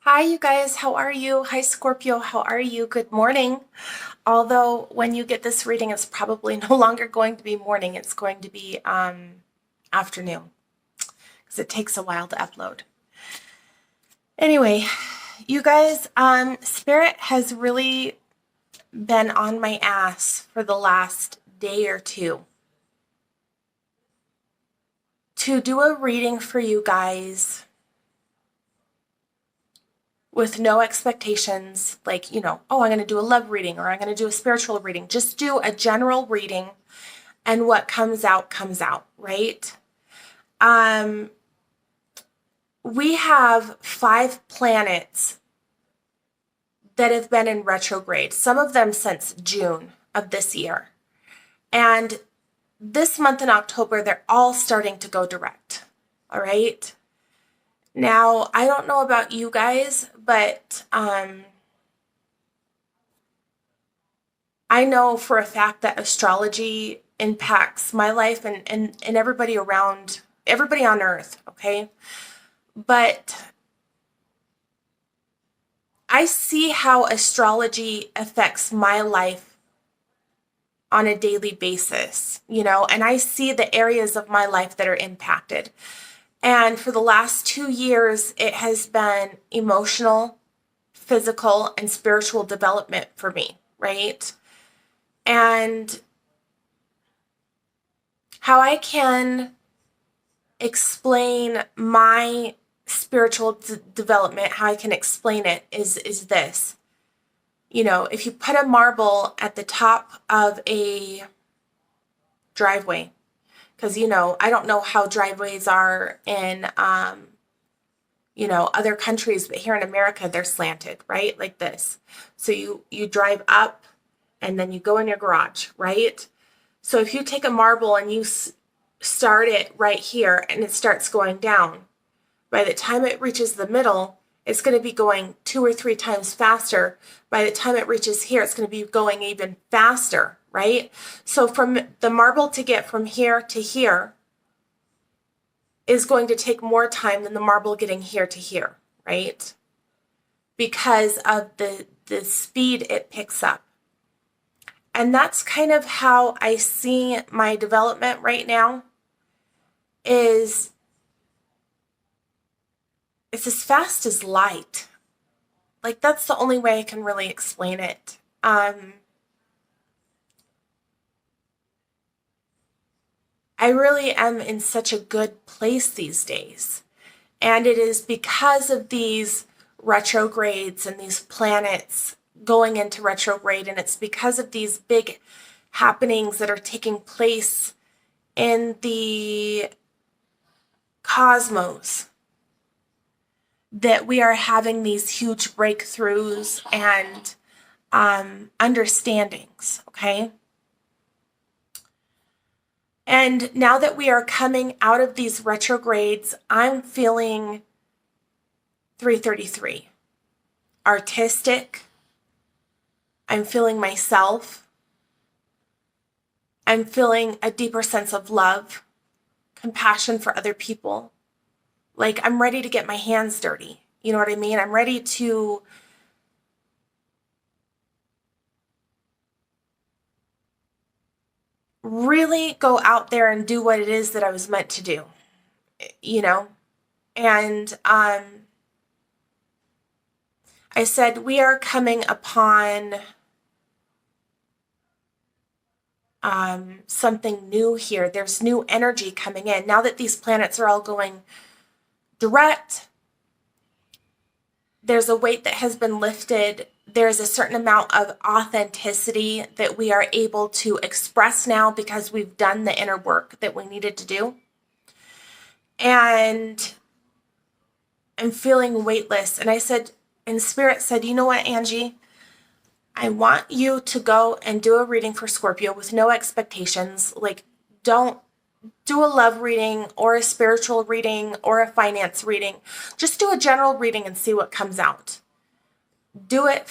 Hi, you guys. How are you? Hi, Scorpio. How are you? Good morning. Although, when you get this reading, it's probably no longer going to be morning. It's going to be afternoon because it takes a while to upload. Anyway, you guys, Spirit has really been on my ass for the last day or two to do a reading for you guys with no expectations, like, oh, I'm going to do a love reading or I'm going to do a spiritual reading. Just do a general reading and what comes out, right? We have 5 planets that have been in retrograde, some of them since June of this year. And this month in October, they're all starting to go direct, all right? Now, I don't know about you guys, but I know for a fact that astrology impacts my life and everybody around, everybody on earth, okay? But I see how astrology affects my life on a daily basis, and I see the areas of my life that are impacted. And for the last 2 years, it has been emotional, physical, and spiritual development for me, right? And how I can explain my spiritual development, how I can explain it is this. If you put a marble at the top of a driveway, because, I don't know how driveways are in, other countries, but here in America, they're slanted, right? Like this. So you drive up and then you go in your garage, right? So if you take a marble and you start it right here and it starts going down, by the time it reaches the middle, it's going to be going 2 or 3 times faster. By the time it reaches here, it's going to be going even faster, right? So from the marble to get from here to here is going to take more time than the marble getting here to here, right? Because of the speed it picks up. And that's kind of how I see my development right now is it's as fast as light. Like, that's the only way I can really explain it. I really am in such a good place these days. And it is because of these retrogrades and these planets going into retrograde, and it's because of these big happenings that are taking place in the cosmos that we are having these huge breakthroughs and understandings, okay? And now that we are coming out of these retrogrades, I'm feeling 333. Artistic. I'm feeling myself. I'm feeling a deeper sense of love, compassion for other people. Like, I'm ready to get my hands dirty. You know what I mean? I'm ready to really go out there and do what it is that I was meant to do, And I said, we are coming upon something new here. There's new energy coming in. Now that these planets are all going direct, there's a weight that has been lifted. There's a certain amount of authenticity that we are able to express now because we've done the inner work that we needed to do. And I'm feeling weightless. And I said, and Spirit said, you know what, Angie? I want you to go and do a reading for Scorpio with no expectations. Like, don't do a love reading or a spiritual reading or a finance reading. Just do a general reading and see what comes out. Do it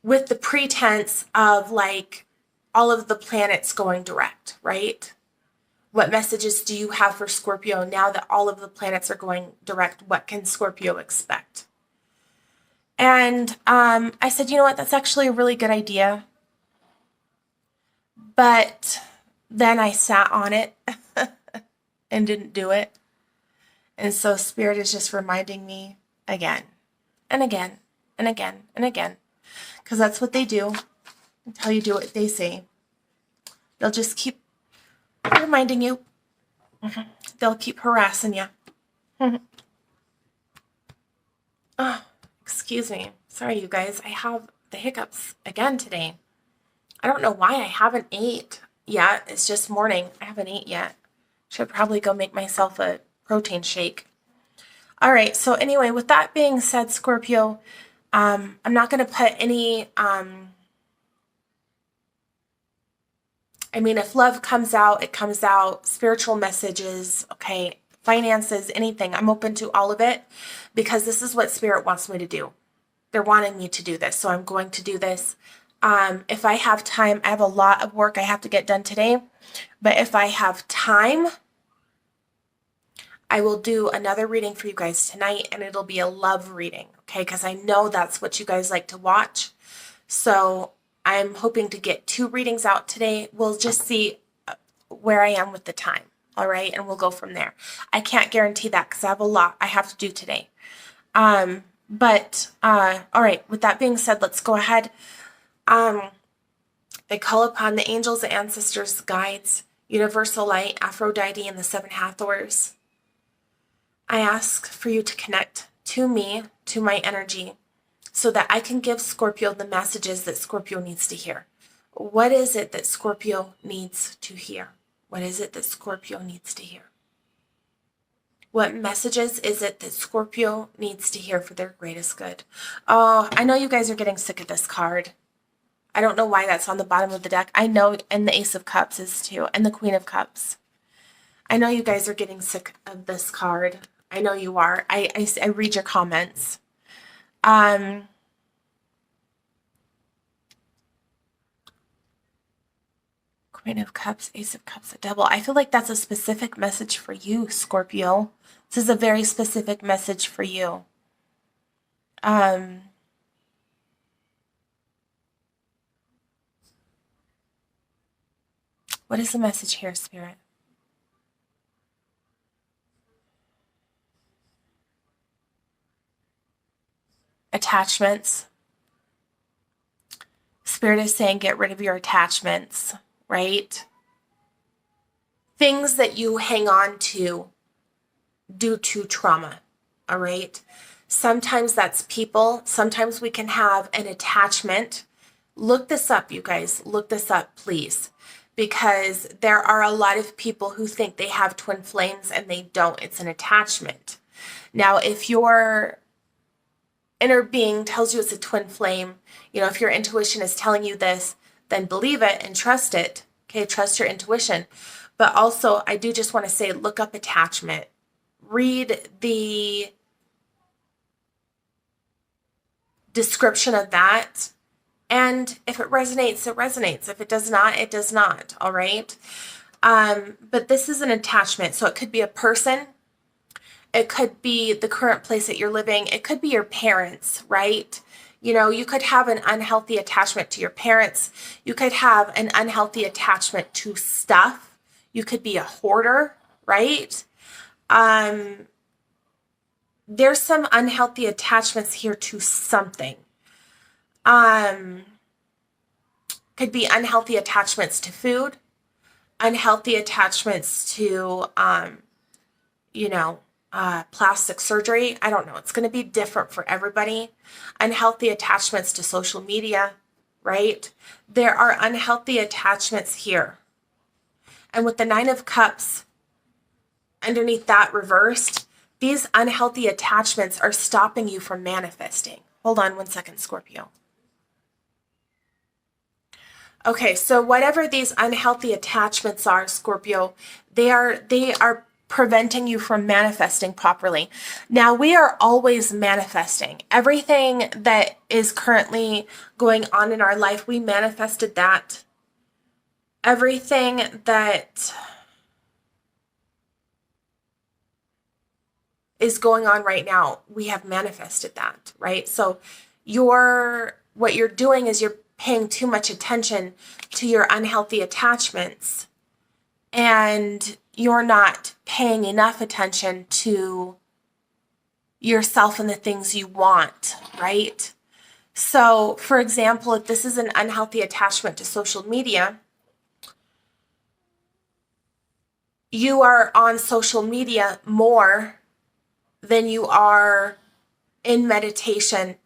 with the pretense of like all of the planets going direct, right? What messages do you have for Scorpio now that all of the planets are going direct? What can Scorpio expect? And I said, you know what, that's actually a really good idea. But then I sat on it and didn't do it. And so Spirit is just reminding me again and again and again and again, because that's what they do until you do what they say. They'll just keep reminding you. They'll keep harassing you. Oh, excuse me. Sorry, you guys. I have the hiccups again today. I don't know why I haven't ate yet. It's just morning. I haven't ate yet. Should probably go make myself a protein shake. All right. So anyway, with that being said, Scorpio, I'm not going to put any, if love comes out, it comes out. Spiritual messages, okay, finances, anything. I'm open to all of it because this is what Spirit wants me to do. They're wanting me to do this, so I'm going to do this. If I have time, I have a lot of work I have to get done today, but if I have time, I will do another reading for you guys tonight, and it'll be a love reading, okay? Because I know that's what you guys like to watch. So I'm hoping to get 2 readings out today. We'll just see where I am with the time, all right? And we'll go from there. I can't guarantee that because I have a lot I have to do today. All right, with that being said, let's go ahead. I call upon the angels, the ancestors, guides, universal light, Aphrodite, and the 7 Hathors. I ask for you to connect to me, to my energy, so that I can give Scorpio the messages that Scorpio needs to hear. What is it that Scorpio needs to hear? What is it that Scorpio needs to hear? What messages is it that Scorpio needs to hear for their greatest good? Oh, I know you guys are getting sick of this card. I don't know why that's on the bottom of the deck. I know, and the Ace of Cups is too, and the Queen of Cups. I know you guys are getting sick of this card. I know you are. I read your comments. Queen of Cups, Ace of Cups, a double. I feel like that's a specific message for you, Scorpio. This is a very specific message for you. What is the message here, Spirit? Attachments. Spirit is saying get rid of your attachments, right? Things that you hang on to due to trauma, all right? Sometimes that's people. Sometimes we can have an attachment. Look this up, you guys. Look this up, please. Because there are a lot of people who think they have twin flames and they don't. It's an attachment. Now, if your inner being tells you it's a twin flame, if your intuition is telling you this, then believe it and trust it. Okay, trust your intuition. But also, I do just want to say, look up attachment. Read the description of that. And if it resonates, it resonates. If it does not, it does not. All right. But this is an attachment. So it could be a person. It could be the current place that you're living. It could be your parents, right? You could have an unhealthy attachment to your parents. You could have an unhealthy attachment to stuff. You could be a hoarder, right? There's some unhealthy attachments here to something. Could be unhealthy attachments to food, unhealthy attachments to, plastic surgery. I don't know. It's going to be different for everybody. Unhealthy attachments to social media, right? There are unhealthy attachments here. And with the 9 of Cups underneath that reversed, these unhealthy attachments are stopping you from manifesting. Hold on one second, Scorpio. Okay, so whatever these unhealthy attachments are, Scorpio, they are preventing you from manifesting properly. Now, we are always manifesting. Everything that is currently going on in our life, we manifested that. Everything that is going on right now, we have manifested that, right? So what you're doing is you're paying too much attention to your unhealthy attachments, and you're not paying enough attention to yourself and the things you want, right? So, for example, if this is an unhealthy attachment to social media, you are on social media more than you are in meditation,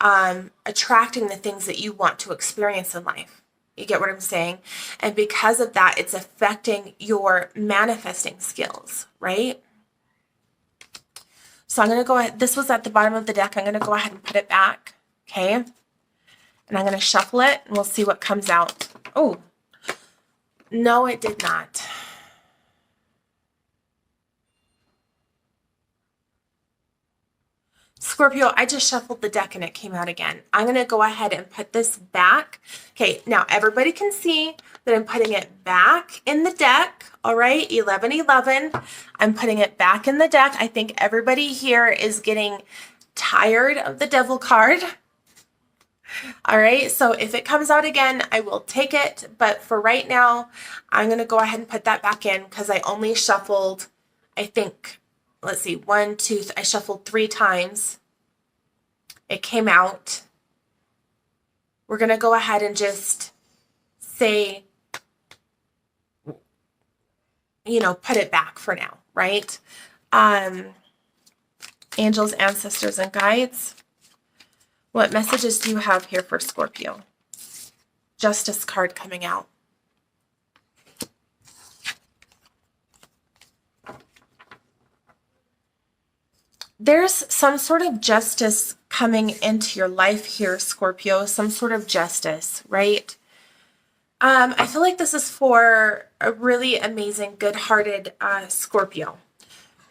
attracting the things that you want to experience in life. You get what I'm saying? And because of that, it's affecting your manifesting skills, right? So I'm going to go ahead. This was at the bottom of the deck. I'm going to go ahead and put it back. Okay. And I'm going to shuffle it and we'll see what comes out. Oh, no, it did not. Scorpio, I just shuffled the deck and it came out again. I'm going to go ahead and put this back. Okay, now everybody can see that I'm putting it back in the deck. All right, 1111. I'm putting it back in the deck. I think everybody here is getting tired of the devil card. All right, so if it comes out again, I will take it. But for right now, I'm going to go ahead and put that back in because I only shuffled, I think, let's see, I shuffled 3 times. It came out. We're going to go ahead and just say, put it back for now, right? Angels, ancestors, and guides. What messages do you have here for Scorpio? Justice card coming out. There's some sort of justice coming into your life here, Scorpio, some sort of justice, right? I feel like this is for a really amazing, good-hearted Scorpio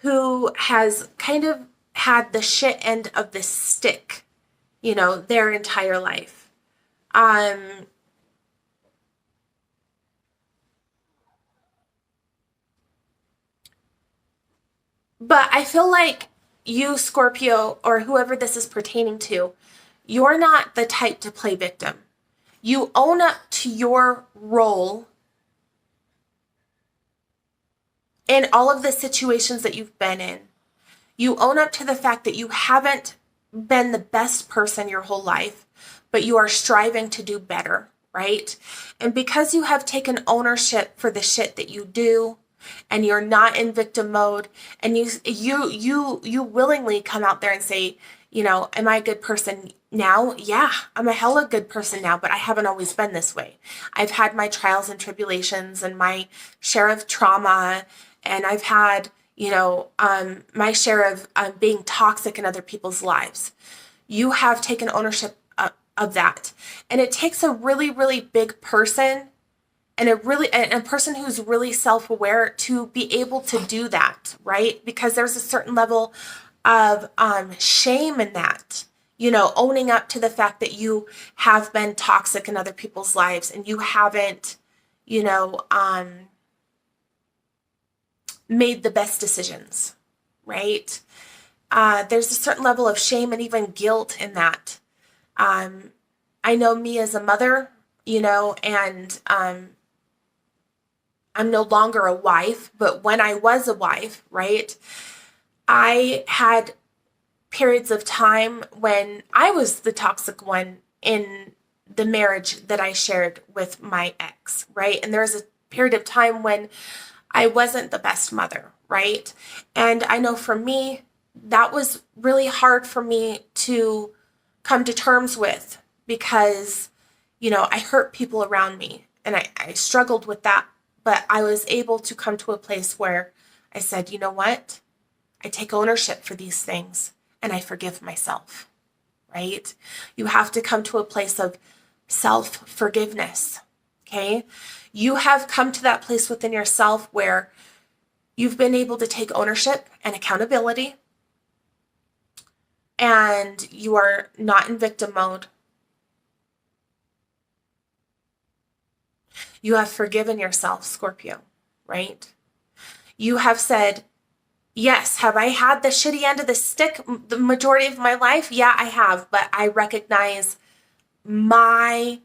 who has kind of had the shit end of the stick, their entire life. But I feel like you, Scorpio, or whoever this is pertaining to, you're not the type to play victim. You own up to your role in all of the situations that you've been in. You own up to the fact that you haven't been the best person your whole life, but you are striving to do better, right? And because you have taken ownership for the shit that you do, and you're not in victim mode, and you willingly come out there and say, am I a good person now? Yeah, I'm a hella good person now, but I haven't always been this way. I've had my trials and tribulations and my share of trauma, and I've had, my share of being toxic in other people's lives. You have taken ownership of that. And it takes a really, really big person and a person who's really self-aware to be able to do that, right? Because there's a certain level of shame in that, owning up to the fact that you have been toxic in other people's lives and you haven't, made the best decisions, right? There's a certain level of shame and even guilt in that. I know me as a mother, and I'm no longer a wife, but when I was a wife, right, I had periods of time when I was the toxic one in the marriage that I shared with my ex, right? And there was a period of time when I wasn't the best mother, right? And I know for me, that was really hard for me to come to terms with because, I hurt people around me and I struggled with that. But I was able to come to a place where I said, you know what? I take ownership for these things and I forgive myself, right? You have to come to a place of self-forgiveness, okay? You have come to that place within yourself where you've been able to take ownership and accountability, and you are not in victim mode. You have forgiven yourself, Scorpio, right? You have said, Yes, have I had the shitty end of the stick the majority of my life? Yeah, I have, but I recognize my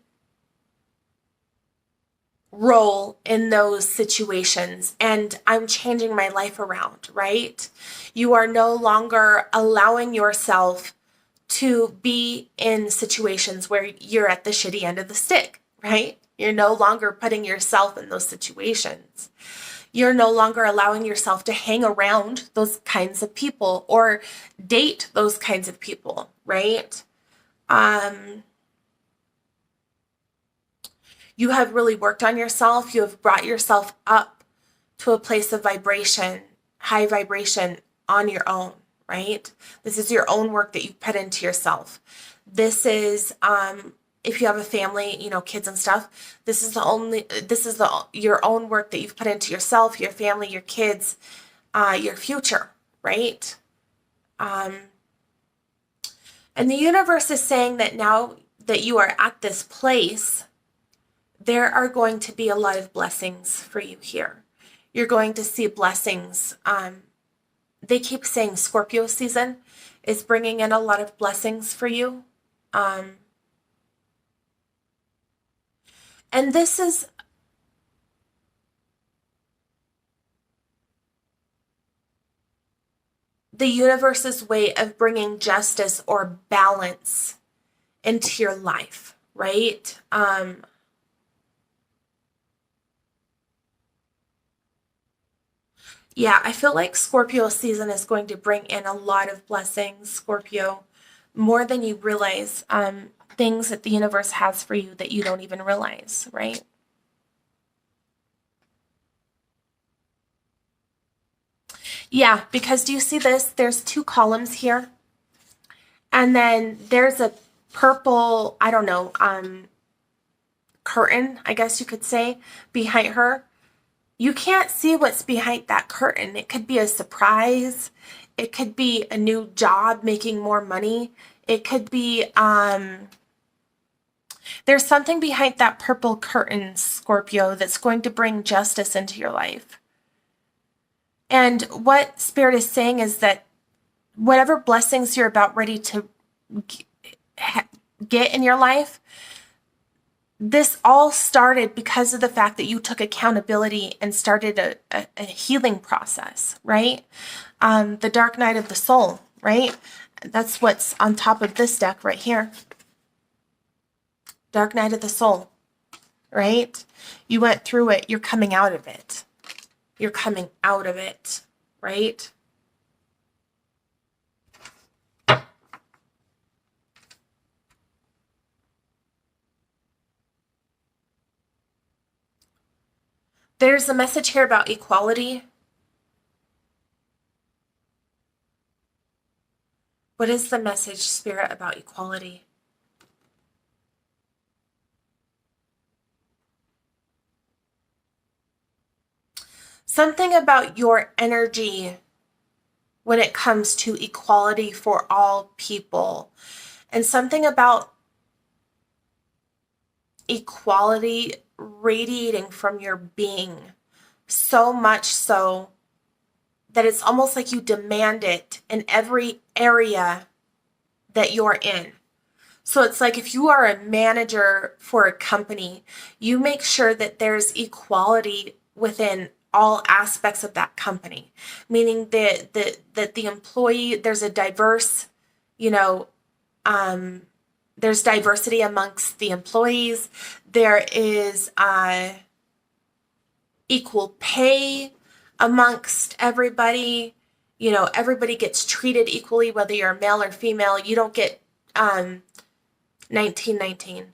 role in those situations and I'm changing my life around, right? You are no longer allowing yourself to be in situations where you're at the shitty end of the stick, right? You're no longer putting yourself in those situations. You're no longer allowing yourself to hang around those kinds of people or date those kinds of people, right? You have really worked on yourself. You have brought yourself up to a place of vibration, high vibration on your own, right? This is your own work that you put into yourself. This is, if you have a family, kids and stuff, this is your own work that you've put into yourself, your family, your kids, your future, right? And the universe is saying that now that you are at this place, there are going to be a lot of blessings for you here. You're going to see blessings. They keep saying Scorpio season is bringing in a lot of blessings for you. And this is the universe's way of bringing justice or balance into your life, right? Yeah, I feel like Scorpio season is going to bring in a lot of blessings, Scorpio, more than you realize. Things that the universe has for you that you don't even realize, right? Yeah, because do you see this? There's two columns here. And then there's a purple, I don't know, curtain, I guess you could say, behind her. You can't see what's behind that curtain. It could be a surprise. It could be a new job making more money. It could be, there's something behind that purple curtain, Scorpio, that's going to bring justice into your life. And what Spirit is saying is that whatever blessings you're about ready to get in your life, this all started because of the fact that you took accountability and started a healing process, right? The dark night of the soul, right? That's what's on top of this deck right here. Dark night of the soul, right? You went through it. You're coming out of it. You're coming out of it, right? There's a message here about equality. What is the message, Spirit, about equality? Something about your energy when it comes to equality for all people, and something about equality radiating from your being, so much so that it's almost like you demand it in every area that you're in. So it's like if you are a manager for a company, you make sure that there's equality within all aspects of that company, meaning that the employee, there's a diverse, there's diversity amongst the employees. There is equal pay amongst everybody. Everybody gets treated equally, whether you're male or female. You don't get 1919.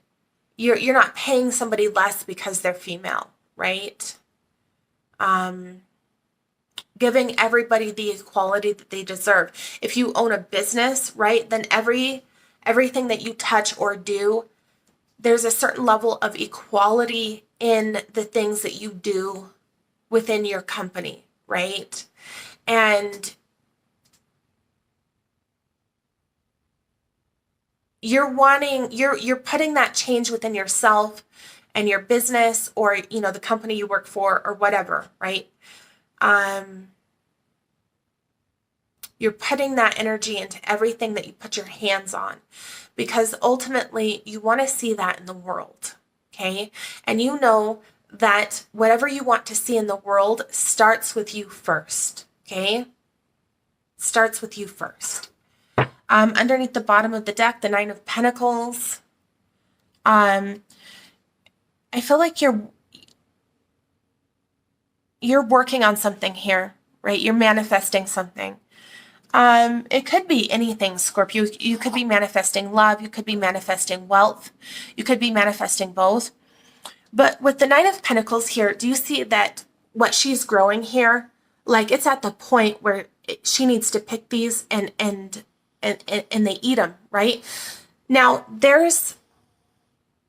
You're not paying somebody less because they're female, right? Giving everybody the equality that they deserve. If you own a business, right, then everything that you touch or do, there's a certain level of equality in the things that you do within your company, right? And you're putting that change within yourself and your business, or the company you work for, or whatever, right? You're putting that energy into everything that you put your hands on, because ultimately you want to see that in the world, okay? And you know that whatever you want to see in the world starts with you first, okay? Starts with you first. Underneath the bottom of the deck, the Nine of Pentacles. I feel like you're working on something here, right? You're manifesting something. It could be anything, Scorpio. You could be manifesting love. You could be manifesting wealth. You could be manifesting both. But with the Nine of Pentacles here, do you see that what she's growing here, like it's at the point where she needs to pick these and they eat them, right? Now, there's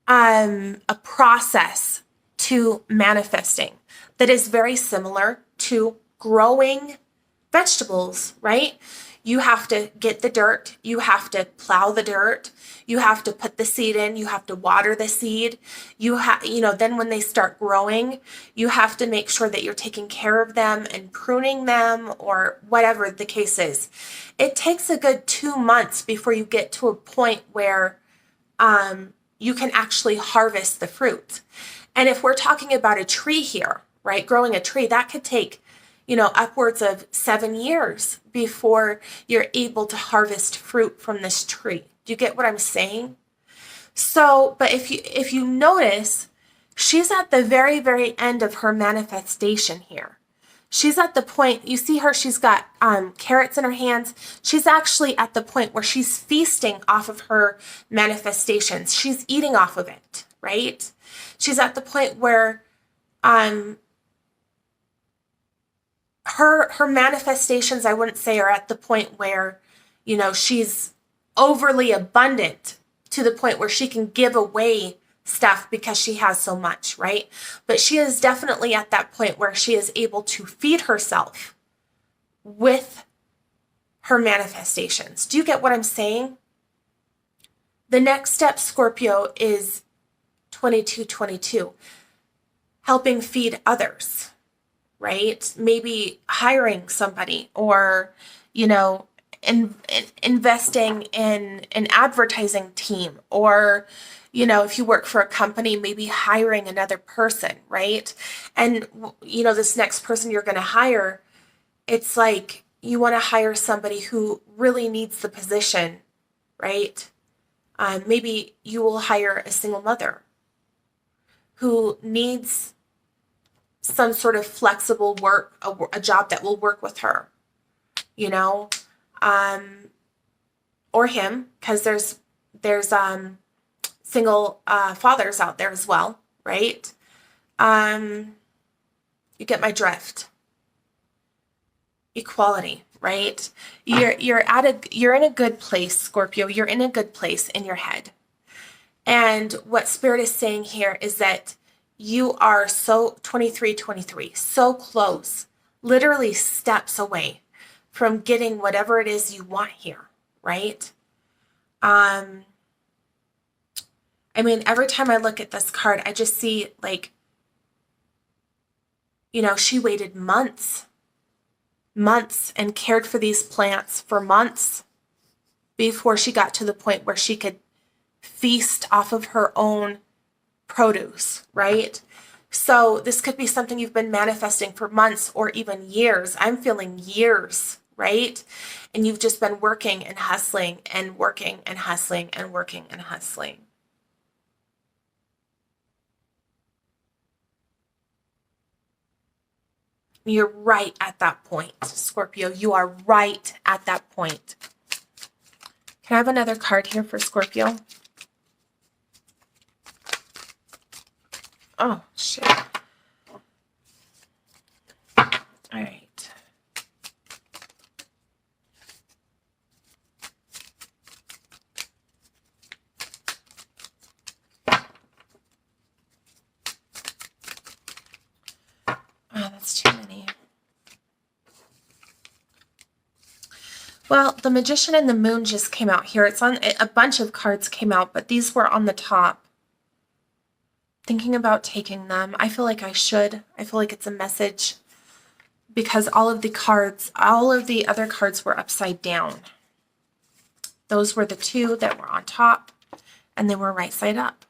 a process to manifesting that is very similar to growing vegetables, right? You have to get the dirt, you have to plow the dirt, you have to put the seed in, you have to water the seed. Then when they start growing, you have to make sure that you're taking care of them and pruning them or whatever the case is. It takes a good 2 months before you get to a point where you can actually harvest the fruit. And if we're talking about a tree here, right, growing a tree, that could take upwards of 7 years before you're able to harvest fruit from this tree. Do you get what I'm saying? So, but if you notice, she's at the very, very end of her manifestation here. She's at the point, you see her, she's got carrots in her hands. She's actually at the point where she's feasting off of her manifestations. She's eating off of it, right? She's at the point where her manifestations, I wouldn't say, are at the point where, she's overly abundant to the point where she can give away stuff because she has so much, right? But she is definitely at that point where she is able to feed herself with her manifestations. Do you get what I'm saying? The next step, Scorpio, is 2222, helping feed others, right? Maybe hiring somebody or, investing in an advertising team, or, if you work for a company, maybe hiring another person, right? And, this next person you're going to hire, it's like you want to hire somebody who really needs the position, right? Maybe you will hire a single mother who needs some sort of flexible work, a job that will work with her, or him, because there's single fathers out there as well, right? You get my drift. Equality, right? You're in a good place, Scorpio. You're in a good place in your head. And what Spirit is saying here is that you are so 23, so close, literally steps away from getting whatever it is you want here, right? Every time I look at this card, I just see she waited months and cared for these plants for months before she got to the point where she could feast off of her own produce, right? So this could be something you've been manifesting for months or even years. I'm feeling years, right? And you've just been working and hustling and working and hustling and working and hustling. You're right at that point, Scorpio. You are right at that point. Can I have another card here for Scorpio? Oh, shit. All right. Oh, that's too many. Well, the Magician and the Moon just came out here. It's on a bunch of cards came out, but these were on the top. Thinking about taking them. I feel like I should. I feel like it's a message. because all of the other cards were upside down. Those were the two that were on top, and they were right side up.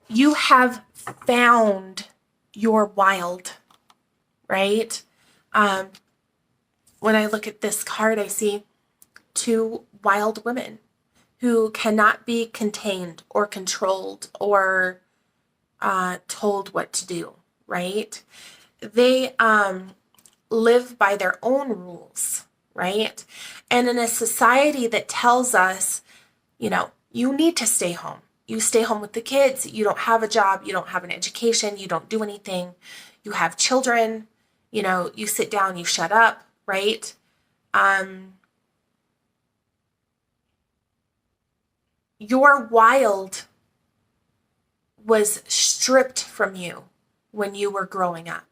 You have found your wild, right? When I look at this card, I see two wild women who cannot be contained or controlled or told what to do, right? They live by their own rules, right? And in a society that tells us, you need to stay home. You stay home with the kids. You don't have a job. You don't have an education. You don't do anything. You have children. You sit down, you shut up, right? Your wild was stripped from you when you were growing up.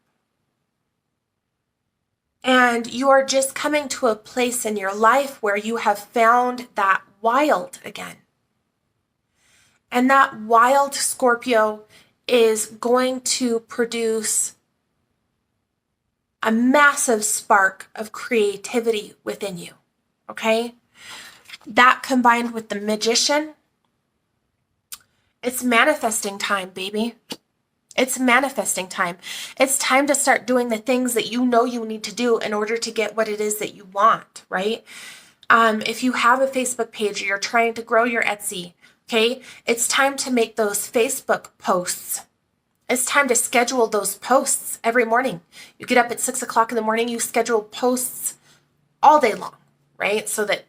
And you are just coming to a place in your life where you have found that wild again. And that wild, Scorpio, is going to produce a massive spark of creativity within you, okay? That combined with the Magician, it's manifesting time, baby. It's manifesting time. It's time to start doing the things that you know you need to do in order to get what it is that you want, right? If you have a Facebook page or you're trying to grow your Etsy, okay, it's time to make those Facebook posts. It's time to schedule those posts every morning. You get up at 6 o'clock in the morning, you schedule posts all day long, right? So that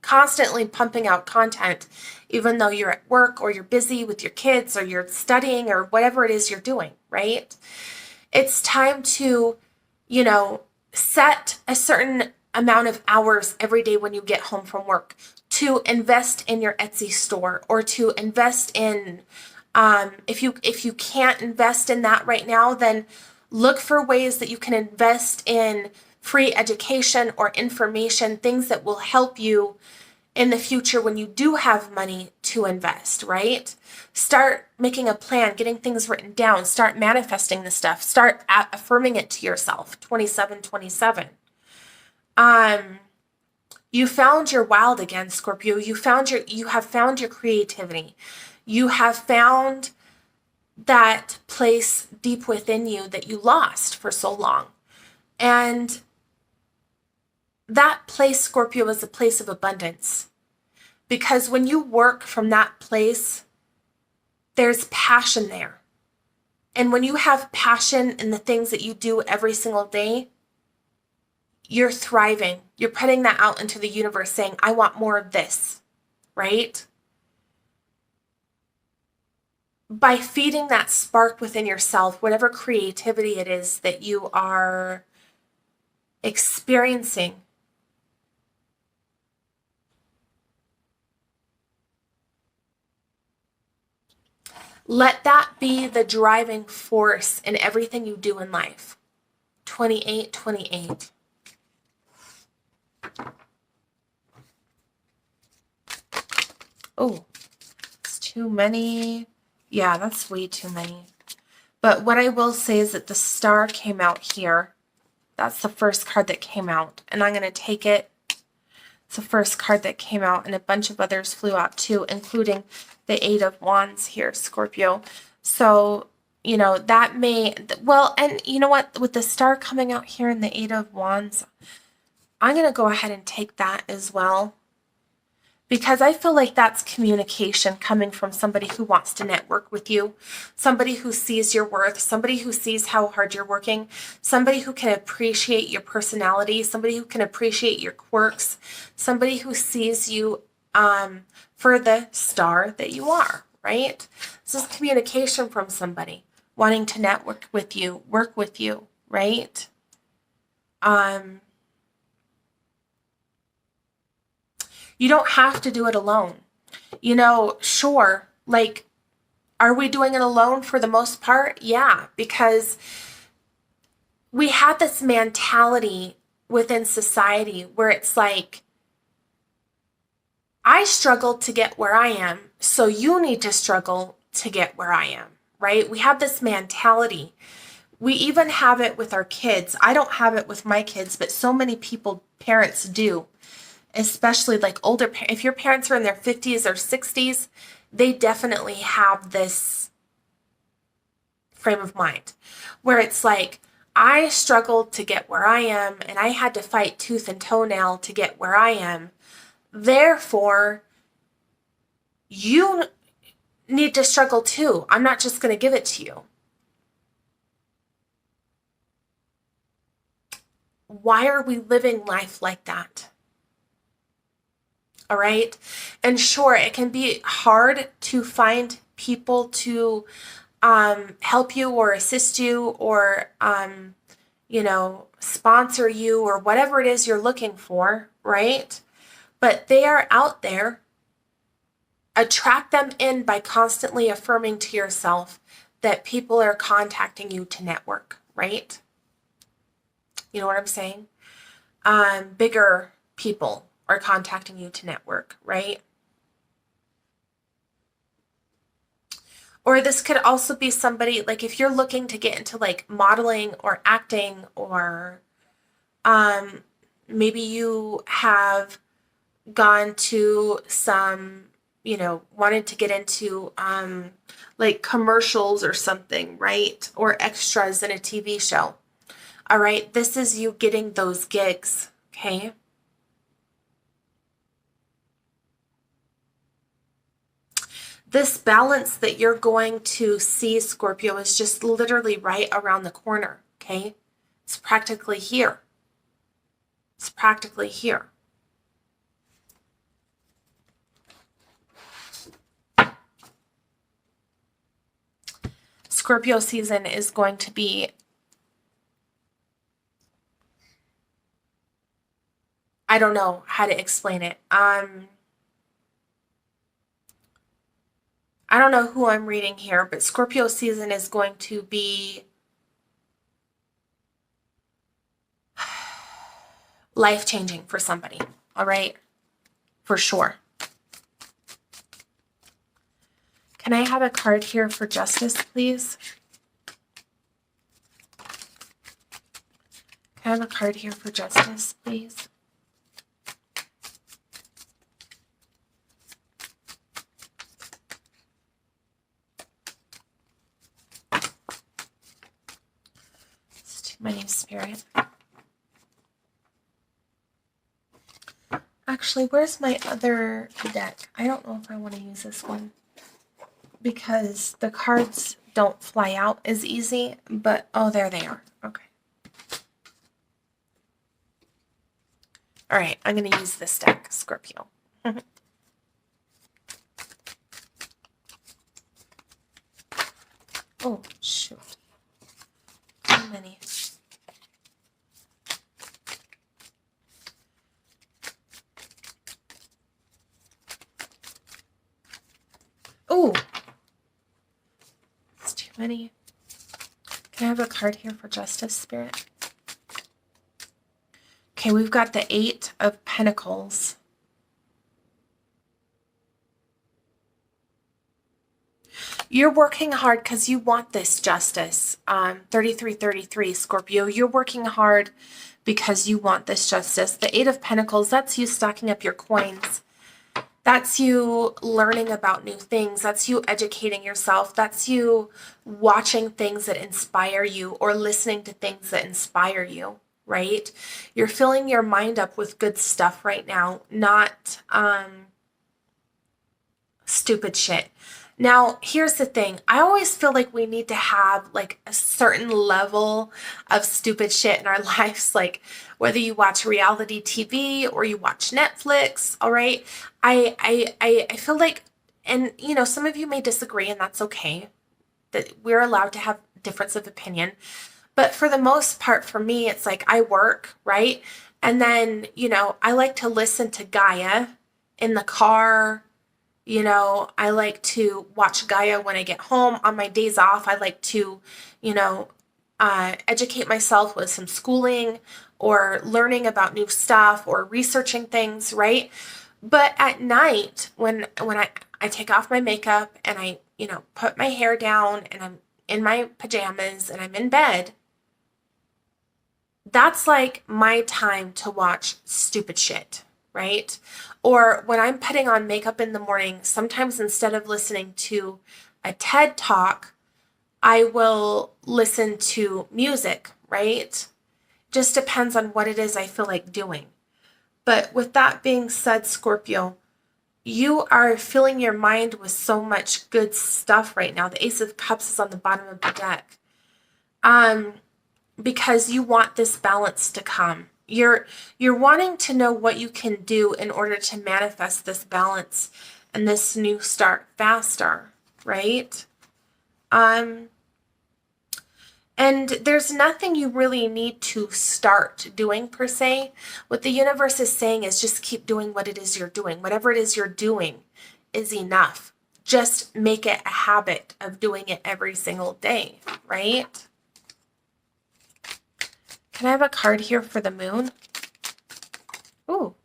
constantly pumping out content, even though you're at work or you're busy with your kids or you're studying or whatever it is you're doing, right? It's time to, set a certain amount of hours every day when you get home from work to invest in your Etsy store or to invest in, if you can't invest in that right now, then look for ways that you can invest in free education or information, things that will help you in the future when you do have money to invest, right? Start making a plan, getting things written down, start manifesting the stuff, start affirming it to yourself. 2727. You found your wild again, Scorpio. You have found your creativity. You have found that place deep within you that you lost for so long. And that place, Scorpio, is a place of abundance. Because when you work from that place, there's passion there. And when you have passion in the things that you do every single day, you're thriving. You're putting that out into the universe saying, I want more of this, right? By feeding that spark within yourself, whatever creativity it is that you are experiencing, let that be the driving force in everything you do in life. 2828. Oh, it's too many. Yeah, that's way too many. But what I will say is that the star came out here. That's the first card that came out. And I'm going to take it. It's the first card that came out. And a bunch of others flew out too, including the Eight of Wands here, Scorpio. So, that may... Well, and you know what? With the star coming out here and the Eight of Wands, I'm going to go ahead and take that as well. Because I feel like that's communication coming from somebody who wants to network with you, somebody who sees your worth, somebody who sees how hard you're working, somebody who can appreciate your personality, somebody who can appreciate your quirks, somebody who sees you for the star that you are, right? This is communication from somebody wanting to network with you, work with you, right? You don't have to do it alone. Sure, are we doing it alone for the most part? Yeah, because we have this mentality within society where it's like, I struggled to get where I am, so you need to struggle to get where I am, right? We have this mentality. We even have it with our kids. I don't have it with my kids, but so many parents do, especially like older. If your parents are in their 50s or 60s, they definitely have this frame of mind where it's like, I struggled to get where I am and I had to fight tooth and toenail to get where I am. Therefore, you need to struggle too. I'm not just going to give it to you. Why are we living life like that? All right. And sure, it can be hard to find people to help you or assist you or, sponsor you or whatever it is you're looking for, right? But they are out there. Attract them in by constantly affirming to yourself that people are contacting you to network, right? You know what I'm saying? Bigger people are contacting you to network, right? Or this could also be somebody, like if you're looking to get into like modeling or acting, or maybe you have gone to some, wanted to get into like commercials or something, right? Or extras in a TV show. All right, this is you getting those gigs, okay? This balance that you're going to see, Scorpio, is just literally right around the corner, okay? It's practically here. It's practically here. Scorpio season is going to be, I don't know how to explain it. I don't know who I'm reading here, but Scorpio season is going to be life-changing for somebody, all right? For sure. Can I have a card here for justice, please? Can I have a card here for justice, please? It's too many, Spirit. Actually, where's my other deck? I don't know if I want to use this one because the cards don't fly out as easy, but oh, there they are. Okay. All right, I'm going to use this deck, Scorpio. Oh, shoot. Too many. Oh, it's too many. Can I have a card here for justice, Spirit? Okay, we've got the 8 of Pentacles. You're working hard because you want this justice. 3333, Scorpio. You're working hard because you want this justice. The 8 of Pentacles, that's you stocking up your coins. That's you learning about new things. That's you educating yourself. That's you watching things that inspire you or listening to things that inspire you, right? You're filling your mind up with good stuff right now, not stupid shit. Now, here's the thing. I always feel like we need to have like a certain level of stupid shit in our lives, like whether you watch reality TV or you watch Netflix, all right? I feel like, and some of you may disagree, and that's okay, that we're allowed to have difference of opinion. But for the most part, for me, it's like I work, right? And then, I like to listen to Gaia in the car. I like to watch Gaia when I get home. On my days off, I like to, educate myself with some schooling or learning about new stuff or researching things, right? But at night, when I take off my makeup and I, put my hair down and I'm in my pajamas and I'm in bed, that's like my time to watch stupid shit, right? Or when I'm putting on makeup in the morning, sometimes instead of listening to a TED talk, I will listen to music, right? Just depends on what it is I feel like doing. But with that being said, Scorpio, you are filling your mind with so much good stuff right now. The Ace of Cups is on the bottom of the deck. Because you want this balance to come. You're wanting to know what you can do in order to manifest this balance and this new start faster, right? And there's nothing you really need to start doing per se. What the universe is saying is just keep doing what it is you're doing. Whatever it is you're doing is enough. Just make it a habit of doing it every single day, right? Can I have a card here for the moon? Ooh,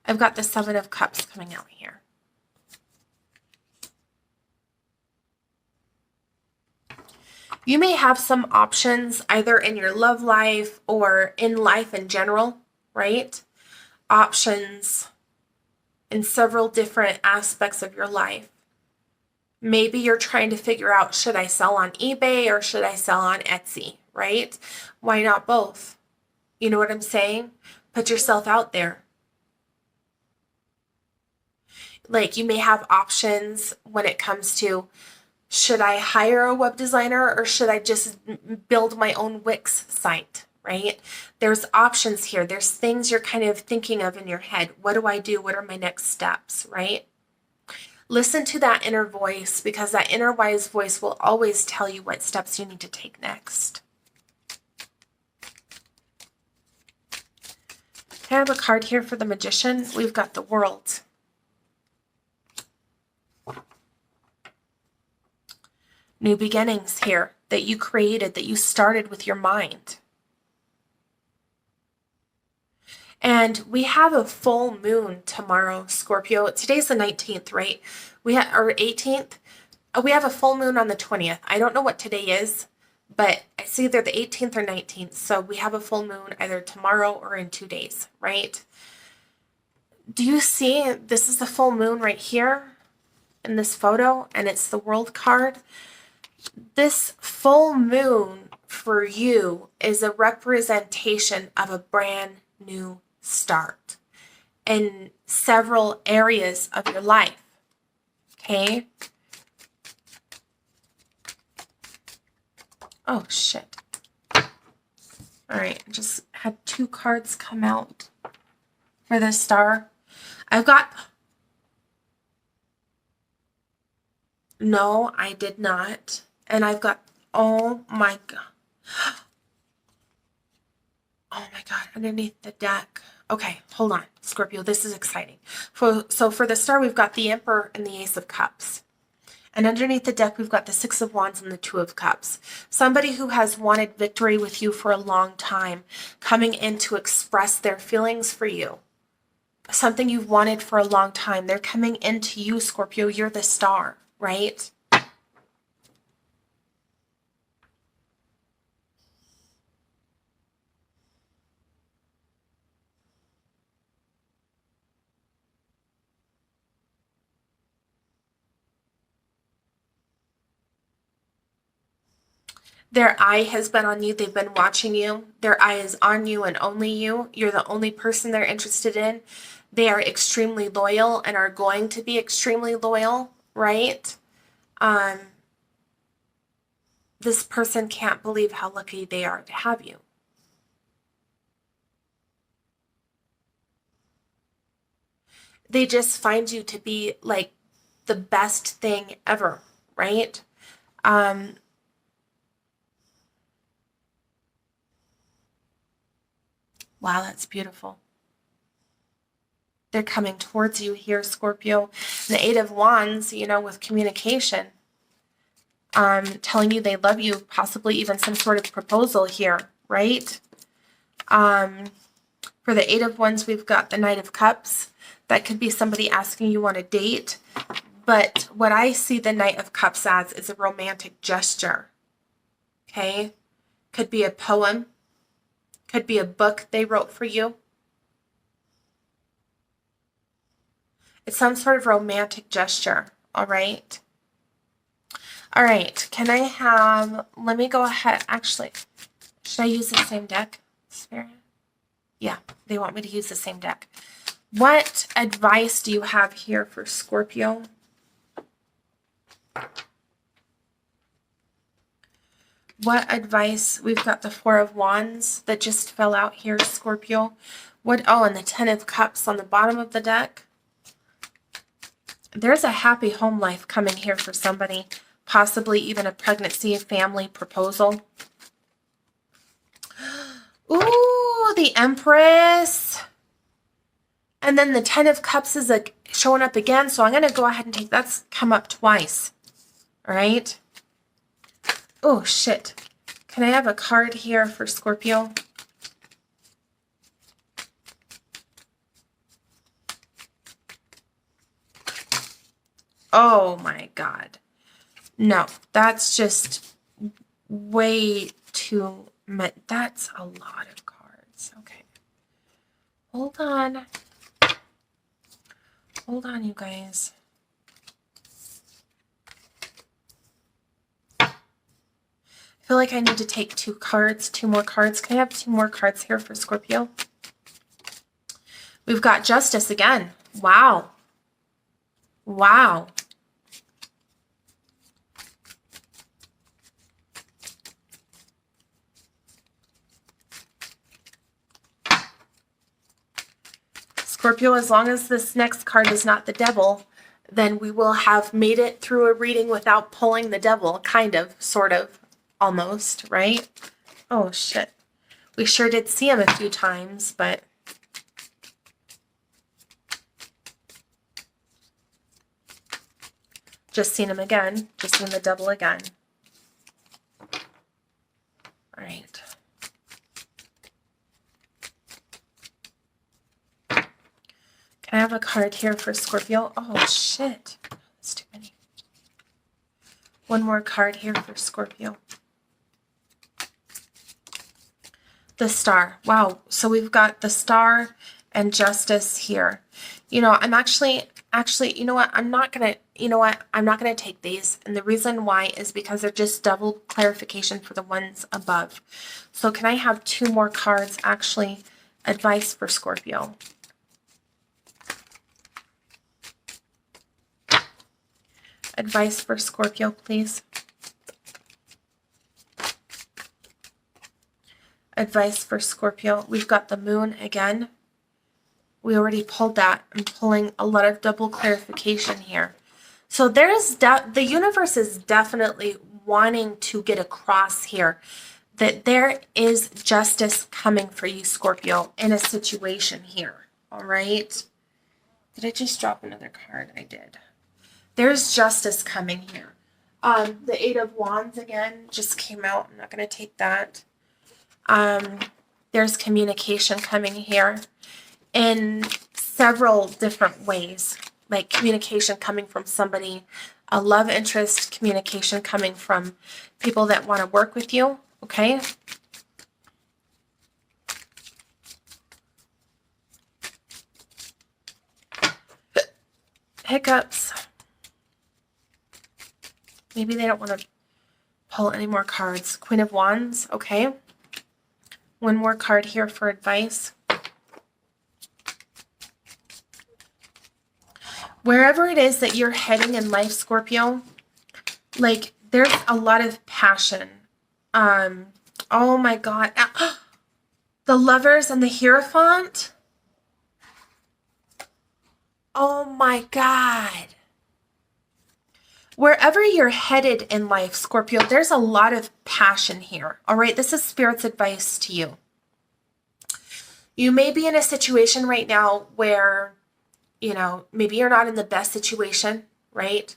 I've got the Seven of Cups coming out here. You may have some options either in your love life or in life in general, right? Options in several different aspects of your life. Maybe you're trying to figure out, should I sell on eBay or should I sell on Etsy, right? Why not both? You know what I'm saying? Put yourself out there. Like you may have options when it comes to, should I hire a web designer or should I just build my own Wix site, right? There's options here. There's things you're kind of thinking of in your head. What do I do? What are my next steps, right? Listen to that inner voice, because that inner wise voice will always tell you what steps you need to take next. Can I have a card here for the Magician? We've got the World. New beginnings here that you created, that you started with your mind. And we have a full moon tomorrow, Scorpio. Today's the 19th, right? Or 18th. We have a full moon on the 20th. I don't know what today is, but it's either the 18th or 19th. So we have a full moon either tomorrow or in 2 days, right? Do you see this is the full moon right here in this photo, and it's the World card? This full moon for you is a representation of a brand new start in several areas of your life. Okay? Oh, shit. All right, I just had 2 cards come out for the star. I've got... No, I did not. And I've got... Oh, my God. Oh, my God. Underneath the deck. Okay, hold on, Scorpio. This is exciting. So for the star, we've got the Emperor and the Ace of Cups. And underneath the deck, we've got the Six of Wands and the Two of Cups. Somebody who has wanted victory with you for a long time, coming in to express their feelings for you. Something you've wanted for a long time. They're coming into you, Scorpio. You're the star, right? Their eye has been on you. They've been watching you. Their eye is on you and only you. You're the only person they're interested in. They are extremely loyal and are going to be extremely loyal, right? This person can't believe how lucky they are to have you. They just find you to be like the best thing ever, right? Wow, that's beautiful. They're coming towards you here, Scorpio. The Eight of Wands, with communication, telling you they love you, possibly even some sort of proposal here, right? For the Eight of Wands, we've got the Knight of Cups. That could be somebody asking you on a date. But what I see the Knight of Cups as is a romantic gesture, Okay. Could be a poem. Could be a book they wrote for you. It's some sort of romantic gesture. All right. All right. Can I have, let me go ahead. Actually, should I use the same deck? Spirit? Yeah, they want me to use the same deck. What advice do you have here for Scorpio? What advice? We've got the Four of Wands that just fell out here, Scorpio. What? Oh, and the Ten of Cups on the bottom of the deck. There's a happy home life coming here for somebody. Possibly even a pregnancy, family proposal. Ooh, the Empress. And then the Ten of Cups is like showing up again. So I'm going to go ahead and take, that's come up twice. All right. Oh, shit. Can I have a card here for Scorpio? Oh, my God. No, that's just way too much. That's a lot of cards. Okay. Hold on. Hold on, you guys. I feel like I need to take two more cards. Can I have two more cards here for Scorpio? We've got Justice again. Wow. Wow. Scorpio, as long as this next card is not the devil, then we will have made it through a reading without pulling the devil, kind of, sort of, almost, right? Oh, shit. We sure did see him a few times, but... Just seen him again. Just seen the devil again. All right. Can I have a card here for Scorpio? Oh, shit. That's too many. One more card here for Scorpio. The Star. Wow. So we've got the Star and Justice here. You know, I'm actually, you know what? I'm not going to take these. And the reason why is because they're just double clarification for the ones above. So can I have two more cards, actually, advice for Scorpio? Advice for Scorpio, please. Advice for Scorpio. We've got the Moon again. We already pulled that. I'm pulling a lot of double clarification here. So there's the universe is definitely wanting to get across here that there is justice coming for you, Scorpio, in a situation here. All right. Did I just drop another card? I did. There's justice coming here. The Eight of Wands again just came out. I'm not going to take that. There's communication coming here in several different ways, like communication coming from somebody, a love interest, communication coming from people that want to work with you, okay? Hiccups. Maybe they don't want to pull any more cards. Queen of Wands, okay. One more card here for advice. Wherever it is that you're heading in life, Scorpio, like there's a lot of passion. Oh my God. The Lovers and the Hierophant. Oh my God. Wherever you're headed in life, Scorpio, there's a lot of passion here. All right, this is Spirit's advice to you. You may be in a situation right now where, you know, maybe you're not in the best situation, right?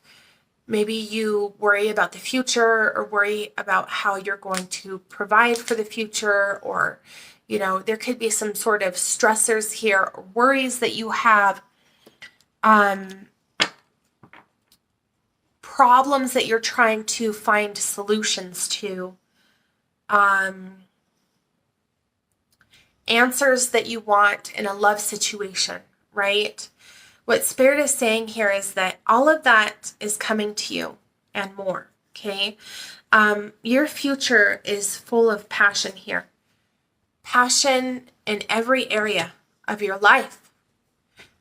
Maybe you worry about the future or worry about how you're going to provide for the future, or, you know, there could be some sort of stressors here, or worries that you have. Problems that you're trying to find solutions to. answers that you want in a love situation, right? What Spirit is saying here is that all of that is coming to you and more, okay? Your future is full of passion here. Passion in every area of your life.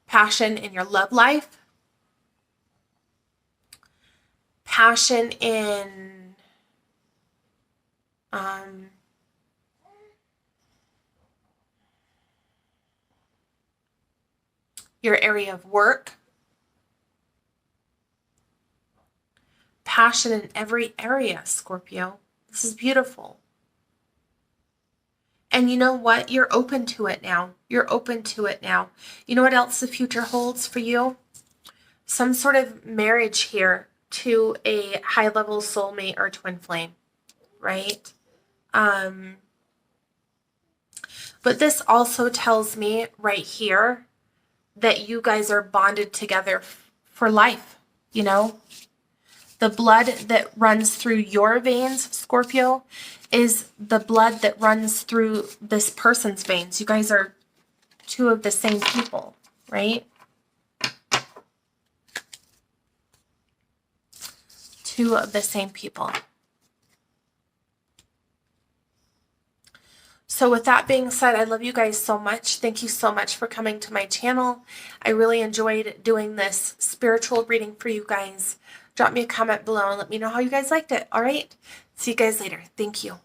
Passion in your love life. Passion in your area of work. Passion in every area, Scorpio. This is beautiful. And you know what? You're open to it now. You're open to it now. You know what else the future holds for you? Some sort of marriage here to a high-level soulmate or twin flame, right? But this also tells me right here that you guys are bonded together for life, you know? The blood that runs through your veins, Scorpio, is the blood that runs through this person's veins. You guys are two of the same people, right? Two of the same people. So with that being said, I love you guys so much. Thank you so much for coming to my channel. I really enjoyed doing this spiritual reading for you guys. Drop me a comment below and let me know how you guys liked it. All right. See you guys later. Thank you.